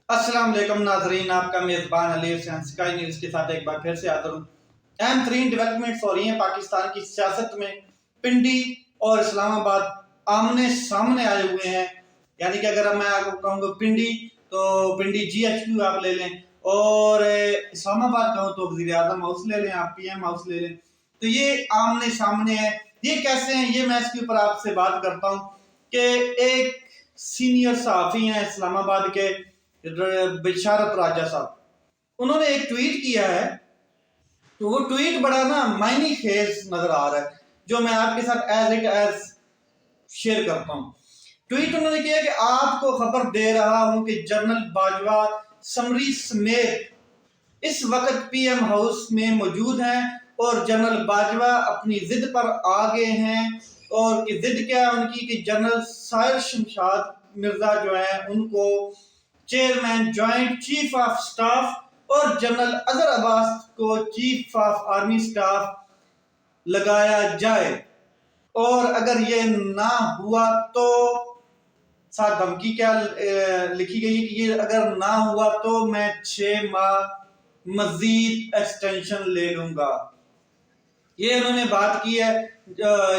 السلام علیکم ناظرین، آپ کا میزبان علی حسین سکائی نیوز کے ساتھ ایک بار پھر سے حاضر ہوں۔ اہم ترین ڈیولپمنٹس ہو رہی ہیں پاکستان کی سیاست میں۔ پنڈی اور اسلام آباد آمنے سامنے آئے ہوئے ہیں، یعنی کہ اگر میں آپ کو کہوں گا پنڈی تو پنڈی جی ایچ کیو آپ لے لیں، اور اسلام آباد کہوں تو وزیر اعظم ہاؤس لے لیں، آپ پی ایم ہاؤس لے لیں۔ تو یہ آمنے سامنے ہے، یہ کیسے ہیں، یہ میں اس کے اوپر آپ سے بات کرتا ہوں کہ ایک سینئر صحافی ہیں اسلام آباد کے، بشارت راجہ صاحب، انہوں نے ایک ٹویٹ کیا ہے، تو وہ ٹویٹ بڑا معنی خیز نظر آ رہا ہے، جو میں آپ کے ساتھ ایز شیئر کرتا ہوں۔ ٹویٹ انہوں نے کیا کہ آپ کو خبر دے رہا ہوں کہ جنرل باجوہ سمری سمیت اس وقت پی ایم ہاؤس میں موجود ہیں، اور جنرل باجوہ اپنی ضد پر آگے ہیں، اور ضد کیا ہے ان کی کہ جنرل ساحر شمشاد مرزا جو ہیں ان کو chairman joint chief of staff اور جنرل اظہر عباس کو چیف آف آرمی سٹاف لگایا جائے، اور اگر یہ نہ ہوا تو ساتھ دھمکی کیا لکھی گئی کہ یہ اگر نہ ہوا تو میں 6 ماہ مزید ایکسٹینشن لے لوں گا۔ یہ انہوں نے بات کی ہے،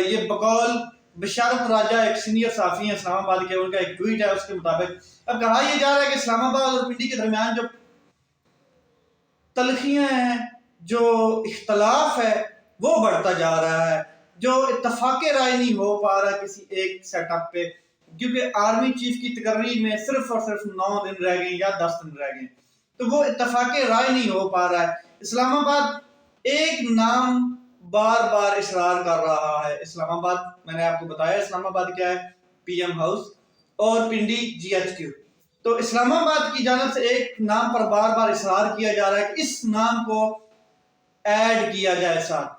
یہ بقول بشارت راجہ ایک سینئر صحافی ہیں اسلام آباد کے، ان کا ایک ٹویٹ ہے، اس کے مطابق اب کہا یہ جا رہا ہے کہ اسلام آباد اور پنڈی کے درمیان جو تلخیاں ہیں، جو اختلاف ہے، وہ بڑھتا جا رہا ہے، جو اتفاق رائے نہیں ہو پا رہا کسی ایک سیٹ اپ پہ، کیونکہ آرمی چیف کی تقرری میں صرف اور صرف 9 دن رہ گئے یا 10 دن رہ گئے، تو وہ اتفاق رائے نہیں ہو پا رہا ہے۔ اسلام آباد ایک نام بار بار اصرار کر رہا ہے، اسلام آباد میں نے آپ کو بتایا اسلام آباد کیا ہے، پی ایم ہاؤس، اور پنڈی جی ایچ کیو۔ تو اسلام آباد کی جانب سے ایک نام پر بار بار اصرار کیا جا رہا ہے کہ اس نام کو ایڈ کیا جائے ساتھ۔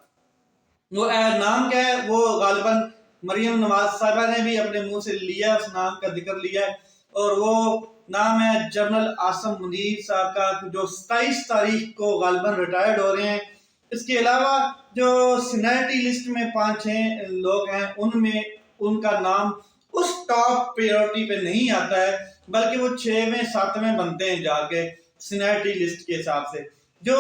وہ نام کیا ہے، وہ غالباً مریم نواز صاحبہ نے بھی اپنے منہ سے لیا، اس نام کا ذکر لیا ہے، اور وہ نام ہے جنرل عاصم منیر صاحب کا، جو 27 تاریخ کو غالباً ریٹائرڈ ہو رہے ہیں۔ اس کے علاوہ جو سینیٹری لسٹ میں 5-6 لوگ ہیں، ان میں ان کا نام اس ٹاپ پریورٹی پہ نہیں آتا ہے، بلکہ وہ 6ویں 7ویں بنتے ہیں جا کے سینیٹری لسٹ کے حساب سے، جو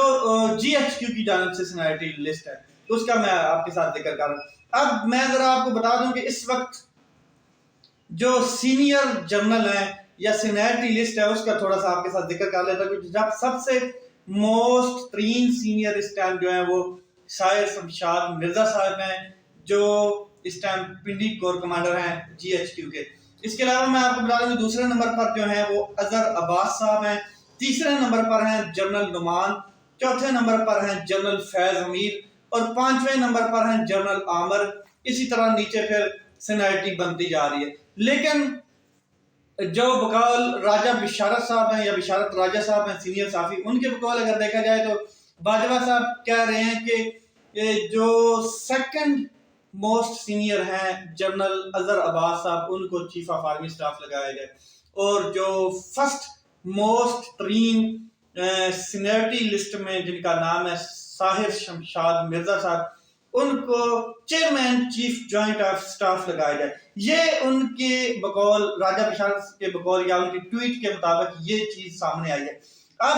جی ایچ کیو کی جانب سے سینیٹری لسٹ ہے، تو اس کا میں آپ کے ساتھ ذکر کر رہا ہوں۔ اب میں ذرا آپ کو بتا دوں کہ اس وقت جو سینئر جنرل ہیں یا سینیٹری لسٹ ہے، اس کا تھوڑا سا آپ کے ساتھ ذکر کر لیتا ہوں۔ جب سب سے موسٹ ترین سینئر اس ٹائم جو ہیں وہ ساحر شمشاد مرزا صاحب ہیں، جو اس ٹائم پنڈی کور کمانڈر ہیں جی ایچ کیو کے۔ اس کے علاوہ میں آپ کو بتا دوں کہ دوسرے نمبر پر جو ہیں وہ اظہر عباس صاحب ہیں، تیسرے نمبر پر ہیں جنرل نعمان، چوتھے نمبر پر ہیں جنرل فیض امیر، اور 5ویں نمبر پر ہیں جنرل عامر۔ اسی طرح نیچے پھر سینیٹری بنتی جا رہی ہے، لیکن جو بقول راجہ بشارت صاحب ہیں یا بشارت راجہ صاحب ہیں سینئر صحافی، ان کے بقول اگر دیکھا جائے تو باجوہ صاحب کہہ رہے ہیں کہ جو سیکنڈ موسٹ سینئر ہیں جنرل اظہر عباس صاحب، ان کو چیف آف آرمی سٹاف لگایا جائے، اور جو فرسٹ موسٹ ترین سینیٹری لسٹ میں جن کا نام ہے ساحر شمشاد مرزا صاحب، ان کو chairman chief joint of staff لگایا جائے۔ یہ ان کے بقول راجہ بشارت کے بقول یا ان کی ٹویٹ کے مطابق یہ چیز سامنے آئی ہے۔ اب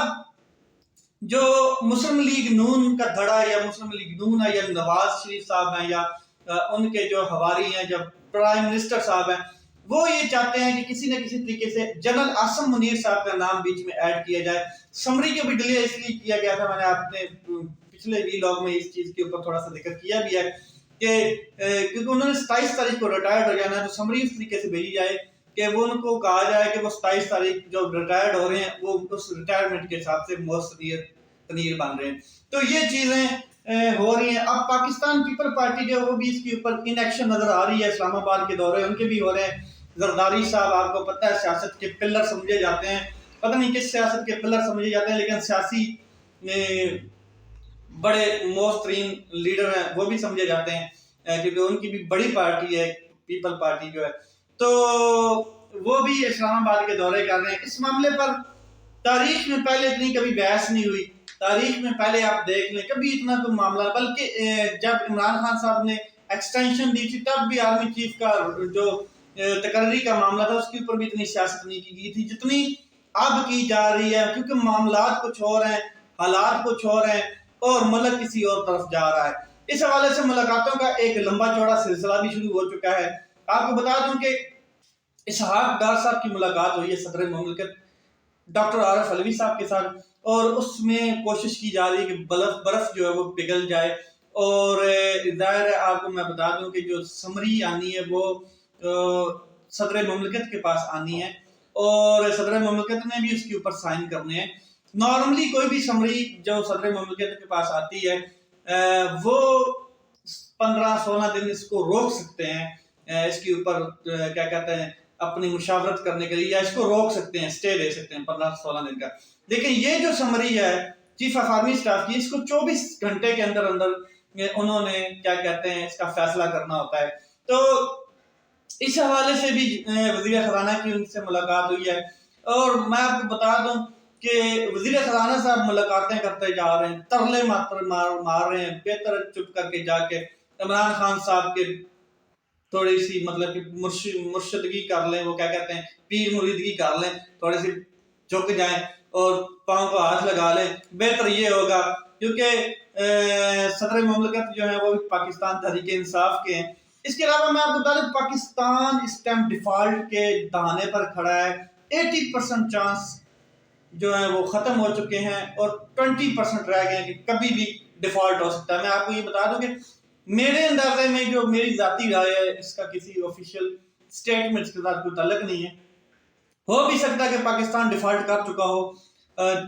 جو مسلم لیگ نون کا دھڑا یا مسلم لیگ نون ہے، یا نواز شریف صاحب ہیں، یا ان کے جو حواری ہیں، جو پرائم منسٹر صاحب ہیں، وہ یہ چاہتے ہیں کہ کسی نہ کسی طریقے سے جنرل عاصم منیر صاحب کا نام بیچ میں ایڈ کیا جائے۔ سمری کے بھی ڈیلے اس لیے کیا گیا تھا، میں نے اپنے پچھلے ویلاگ میں اس چیز کے اوپر تھوڑا سا ذکر کیا بھی ہے کہ کیونکہ انہوں نے 27 تاریخ کو ریٹائرڈ ہو جانا ہے، تو سمری اس طریقے سے بھیجی جائے کہ وہ ان کو کہا جائے کہ وہ 27 تاریخ جو ریٹائرڈ ہو رہے ہیں وہ اس ریٹائرمنٹ کے حساب سے موسٹ تنیر بن رہے ہیں۔ تو یہ چیزیں ہو رہی ہیں۔ اب پاکستان پیپل پارٹی جو وہ بھی اس کے اوپر ان ایکشن نظر آ رہی ہے، اسلام آباد کے دورے ان کے بھی ہو رہے ہیں۔ زرداری صاحب آپ کو پتہ ہے سیاست کے پلر سمجھے جاتے ہیں، پتہ نہیں کس سیاست کے پلر سمجھے جاتے ہیں، لیکن سیاسی بڑے موسٹ ترین لیڈر ہیں، وہ بھی سمجھے جاتے ہیں، کیونکہ ان کی بھی بڑی پارٹی ہے پیپل پارٹی جو ہے، تو وہ بھی اسلام آباد کے دورے کر رہے ہیں۔ اس معاملے پر تاریخ میں پہلے اتنی کبھی بحث نہیں ہوئی، تاریخ میں پہلے آپ دیکھ لیں کبھی اتنا کوئی معاملہ، بلکہ جب عمران خان صاحب نے ایکسٹینشن دی تھی تب بھی آرمی چیف کا جو تقرری کا معاملہ تھا اس کے اوپر بھی اتنی سیاست نہیں کی گئی تھی جتنی اب کی جا رہی ہے، کیونکہ معاملات کچھ اور ہیں، حالات کچھ اور ہیں اور ملک کسی اور طرف جا رہا ہے۔ اس حوالے سے ملاقاتوں کا ایک لمبا چوڑا سلسلہ بھی شروع ہو چکا ہے۔ آپ کو بتا دوں کہ اسحاق ڈار صاحب کی ملاقات ہوئی ہے صدر مملکت ڈاکٹر عارف علوی صاحب کے ساتھ، اور اس میں کوشش کی جا رہی ہے کہ برف جو ہے وہ پگھل جائے، اور ظاہر ہے آپ کو میں بتا دوں کہ جو سمری آنی ہے وہ صدر مملکت کے پاس آنی ہے، اور صدر مملکت نے بھی اس کے اوپر سائن کرنے ہیں۔ نارملی کوئی بھی سمری جو صدر مملکت کے پاس آتی ہے وہ 15-16 دن اس کو روک سکتے ہیں، اس کے اوپر کیا کہتے ہیں اپنی مشاورت کرنے کے لیے، یا اس کو روک سکتے ہیں، سٹے دے سکتے ہیں 15-16 دن کا۔ لیکن یہ جو سمری ہے چیف آف آرمی اسٹاف کی، اس کو 24 گھنٹے کے اندر اندر انہوں نے کیا کہتے ہیں اس کا فیصلہ کرنا ہوتا ہے۔ تو اس حوالے سے بھی وزیر خزانہ کی ان سے ملاقات ہوئی ہے، اور میں آپ کو بتا دوں کہ وزیر خزانہ صاحب ملاقاتیں کرتے جا رہے ہیں، ترلے مار رہے ہیں، بہتر چپ کر کے جا کے عمران خان صاحب کے تھوڑی سی مطلب کہ مرشدگی کر لیں، وہ کیا کہتے ہیں پیر مریدگی کر لیں، تھوڑی سی جھک جائیں اور پاؤں کو ہاتھ لگا لیں، بہتر یہ ہوگا، کیونکہ صدر مملکت جو ہے وہ پاکستان تحریک انصاف کے ہیں۔ اس کے علاوہ میں آپ کو بتا دوں پاکستان اس ٹائم ڈیفالٹ کے دہانے پر کھڑا ہے، 80% چانس جو ہے وہ ختم ہو چکے ہیں اور 20% رہ گئے ہیں کہ کبھی بھی ڈیفالٹ ہو سکتا ہے۔ میں آپ کو یہ بتا دوں کہ میرے اندازے میں جو میری ذاتی رائے ہے، اس کا کسی آفیشیل سٹیٹمنٹس کے ساتھ کوئی تعلق نہیں ہے، ہو بھی سکتا ہے کہ پاکستان ڈیفالٹ کر چکا ہو،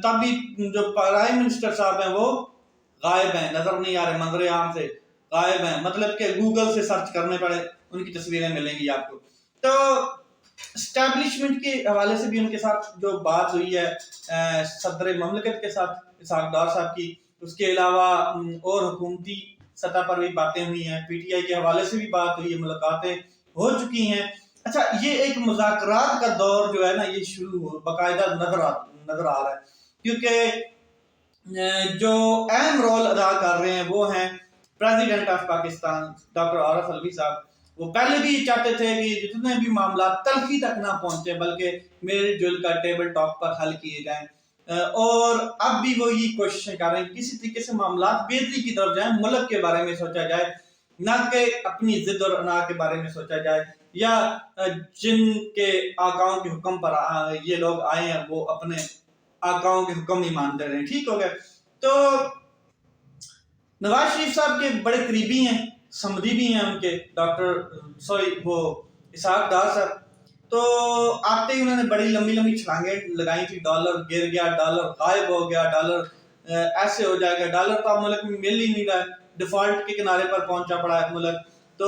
تب بھی جو پرائم منسٹر صاحب ہیں وہ غائب ہیں، نظر نہیں آ رہے، منظر عام سے غائب ہیں، مطلب کہ گوگل سے سرچ کرنے پڑے ان کی تصویریں ملیں گی آپ کو۔ تو اسٹیبلشمنٹ کے حوالے سے بھی ان کے ساتھ جو بات ہوئی ہے صدر مملکت کے ساتھ اسحاق ڈار صاحب کی، اس کے علاوہ اور حکومتی سطح پر بھی باتیں ہوئی ہیں، پی ٹی آئی کے حوالے سے بھی بات ہوئی ہے، ملاقاتیں ہو چکی ہیں۔ اچھا، یہ ایک مذاکرات کا دور جو ہے نا یہ شروع ہو باقاعدہ نظر آ رہا ہے، کیونکہ جو اہم رول ادا کر رہے ہیں وہ ہیں president of Pakistan doctor Arif Alvi صاحب۔ وہ پہلے بھی چاہتے تھے کہ جتنے بھی معاملات تلخی تک نہ پہنچے بلکہ میل جل کا ٹیبل ٹاک پر حل کیے جائیں، اور اب بھی وہ یہ کوششیں کر رہے ہیں کسی طریقے سے معاملات بہتری کی طرف جائیں، ملک کے بارے میں سوچا جائے، نہ کہ اپنی ضد اور انا کے بارے میں سوچا جائے، یا جن کے آقاؤں کے حکم پر یہ لوگ آئے ہیں وہ اپنے آقاؤں کے حکم ہی مانتے رہے۔ ٹھیک ہو گیا۔ تو نواز شریف صاحب کے بڑے قریبی ہیں، سمدھی بھی ہیں ان کے وہ اسحاق ڈار صاحب، تو آتے ہی انہوں نے بڑی لمبی لمبی چھلانگیں لگائی تھی، ڈالر گر گیا، ڈالر غائب ہو گیا، ڈالر ایسے ہو جائے گا، ڈالر تو اب ملک میں مل ہی نہیں رہا ہے، ڈیفالٹ کے کنارے پر پہنچا پڑا ہے ملک۔ تو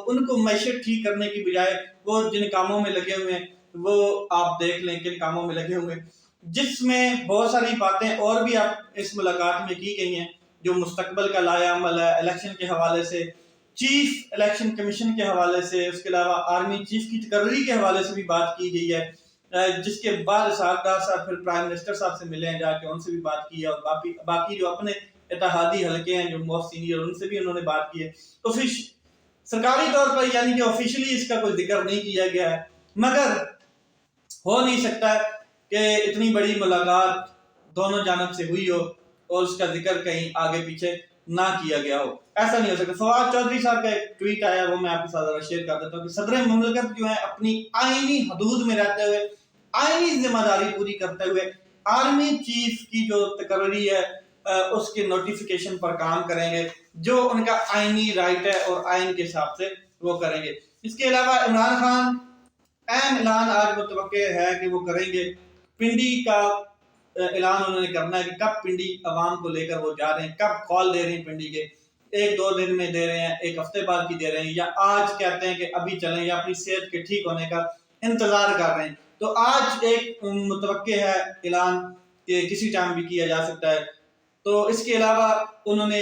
ان کو معیشت ٹھیک کرنے کی بجائے وہ جن کاموں میں لگے ہوئے ہیں وہ آپ دیکھ لیں کن کاموں میں لگے ہوئے ہیں، جس میں بہت ساری باتیں اور بھی آپ اس ملاقات میں کی گئی ہیں جو مستقبل کا لائحہ عمل ہے، الیکشن کے حوالے سے، چیف الیکشن کمیشن کے حوالے سے، اس کے علاوہ آرمی چیف کی تقرری کے حوالے سے بھی بات کی گئی ہے، جس کے بعد اسحاق ڈار صاحب پھر پرائم منسٹر صاحب سے ملے ہیں، جا کے ان سے بھی بات کی ہے، اور باقی جو اپنے اتحادی حلقے ہیں جو موسٹ سینئر ان سے بھی انہوں نے بات کی ہے۔ تو پھر سرکاری طور پر یعنی کہ آفیشلی اس کا کوئی ذکر نہیں کیا گیا ہے، مگر ہو نہیں سکتا کہ اتنی بڑی ملاقات دونوں جانب سے ہوئی ہو اور اس کا ذکر کہیں آگے پیچھے نہ کیا گیا ہو، ایسا نہیں ہو سکتا۔ فواد چودھری صاحب کا ایک ٹویٹ آیا، وہ میں آپ کے ساتھ شیئر کر دیتا ہوں کہ صدر مملکت جو ہے اپنی آئینی حدود میں رہتے ہوئے، آئینی ذمہ داری پوری کرتے ہوئے آرمی چیف کی جو تقرری ہے اس کے نوٹیفیکیشن پر کام کریں گے، جو ان کا آئینی رائٹ ہے اور آئین کے حساب سے وہ کریں گے۔ اس کے علاوہ عمران خان اہم اعلان آج متوقع ہے کہ وہ کریں گے، پنڈی کا اعلان انہوں نے کرنا ہے کہ کب پنڈی عوام کو لے کر وہ جا رہے ہیں، کب کال دے رہے ہیں پنڈی کے، 1-2 دن میں دے رہے ہیں، 1 ہفتے بعد کی دے رہے ہیں، یا آج کہتے ہیں کہ ابھی چلیں، یا اپنی صحت کے ٹھیک ہونے کا انتظار کر رہے ہیں۔ تو آج ایک متوقع ہے اعلان کہ کسی ٹائم بھی کیا جا سکتا ہے۔ تو اس کے علاوہ انہوں نے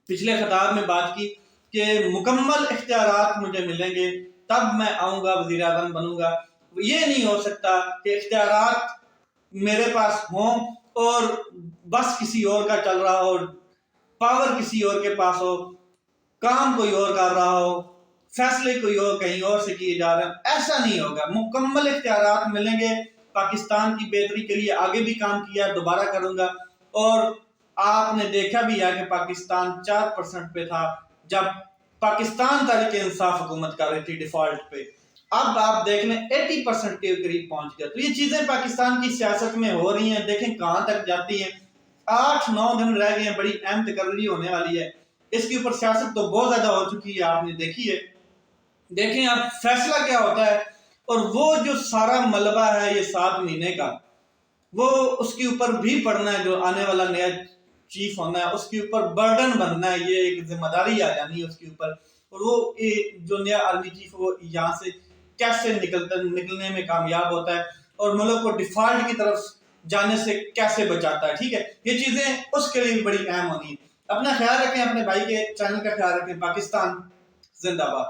پچھلے خطاب میں بات کی کہ مکمل اختیارات مجھے ملیں گے تب میں آؤں گا، وزیر اعظم بنوں گا۔ یہ نہیں ہو سکتا کہ اختیارات میرے پاس ہوں اور بس کسی اور کا چل رہا ہو، پاور کسی اور کے پاس ہو، کام کوئی اور کر رہا ہو، فیصلے کوئی اور کہیں اور سے کیے جا رہے ہیں، ایسا نہیں ہوگا۔ مکمل اختیارات ملیں گے پاکستان کی بہتری کے لیے آگے بھی کام کیا، دوبارہ کروں گا. اور آپ نے دیکھا بھی ہے کہ پاکستان 4% پہ تھا جب پاکستان تحریک انصاف حکومت کر رہی تھی ڈیفالٹ پہ. اب آپ دیکھ لیں 80% کے قریب پہنچ گیا. تو یہ چیزیں پاکستان کی سیاست میں ہو رہی ہیں، دیکھیں کہاں تک جاتی ہیں. 8-9 دن رہ گئے ہیں، بڑی اہم تقرری ہونے والی ہے. اس کے اوپر سیاست تو بہت زیادہ ہو چکی ہے، آپ نے دیکھی ہے. دیکھیں اب فیصلہ کیا ہوتا ہے. اور وہ جو سارا ملبہ ہے یہ 7 مہینے کا، وہ اس کے اوپر بھی پڑنا ہے. جو آنے والا نیا چیف ہونا ہے اس کے اوپر برڈن بننا ہے، یہ ایک ذمہ داری آ جانی ہے اس کے اوپر. اور وہ جو نیا آرمی چیف وہ یہاں سے کیسے نکلنے میں کامیاب ہوتا ہے اور ملک کو ڈیفالٹ کی طرف جانے سے کیسے بچاتا ہے. ٹھیک ہے، یہ چیزیں اس کے لیے بھی بڑی اہم ہونی ہیں. اپنا خیال رکھیں، اپنے بھائی کے چینل کا خیال رکھیں. پاکستان زندہ باد.